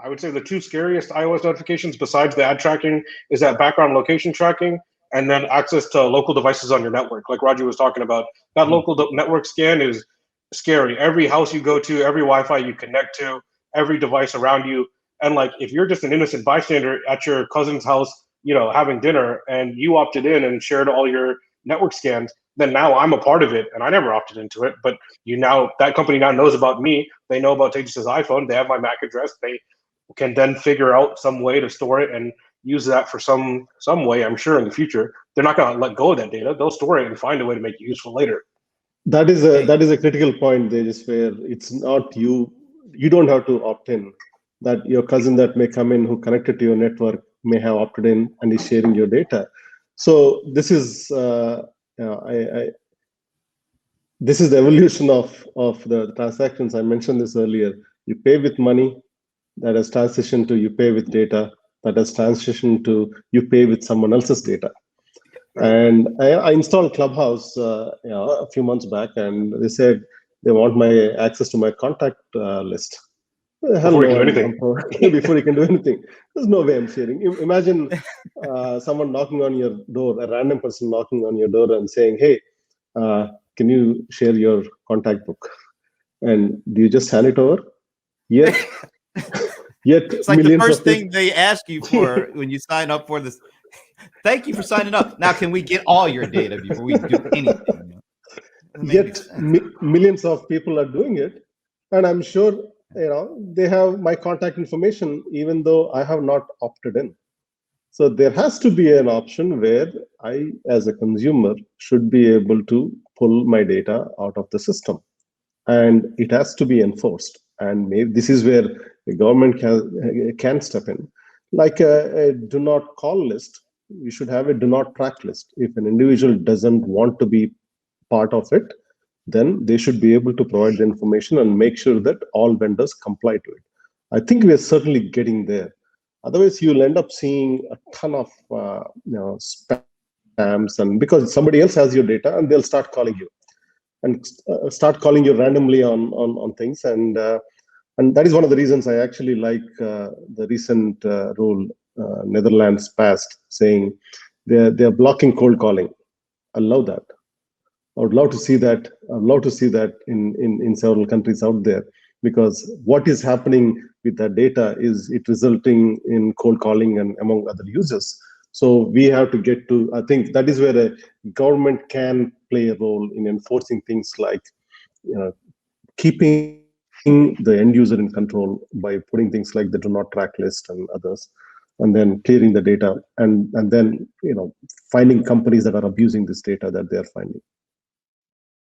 I would say the two scariest iOS notifications besides the ad tracking is that background location tracking and then access to local devices on your network. Like Raju was talking about, that local network scan is scary. Every house you go to, every Wi-Fi you connect to, every device around you. And like, if you're just an innocent bystander at your cousin's house, having dinner, and you opted in and shared all your network scans, then now I'm a part of it, and I never opted into it. But that company now knows about me. They know about Tejas's iPhone. They have my MAC address. They can then figure out some way to store it and use that for some way. I'm sure in the future they're not going to let go of that data. They'll store it and find a way to make it useful later. That is a critical point, there is where it's not you. You don't have to opt in. That your cousin that may come in who connected to your network may have opted in and is sharing your data. So this is this is the evolution of the transactions. I mentioned this earlier. You pay with money, that has transitioned to you pay with data, that has transitioned to you pay with someone else's data. And I installed Clubhouse a few months back, and they said they want my access to my contact list. Before you can do anything. Before you can do anything. There's no way I'm sharing. Imagine someone knocking on your door, a random person knocking on your door and saying, hey, can you share your contact book? And do you just hand it over? Yet it's like the first thing they ask you for when you sign up for this. Thank you for signing up. Now, can we get all your data before we do anything? Yet millions of people are doing it, and I'm sure they have my contact information, even though I have not opted in. So there has to be an option where I, as a consumer, should be able to pull my data out of the system, and it has to be enforced. And maybe this is where the government can step in, like a do not call list. You should have a do not track list. If an individual doesn't want to be part of it, then they should be able to provide the information and make sure that all vendors comply to it. I think we are certainly getting there. Otherwise, you'll end up seeing a ton of spams, and because somebody else has your data, and they'll start calling you and start calling you randomly on things. And that is one of the reasons I actually like the recent rule Netherlands passed, saying they're blocking cold calling. I love that. I would love to see that. I'd love to see that in several countries out there, because what is happening with that data is it resulting in cold calling and among other users. So we have to get to, I think that is where a government can play a role in enforcing things like keeping the end user in control by putting things like the do not track list and others, and then clearing the data, and then finding companies that are abusing this data that they're finding.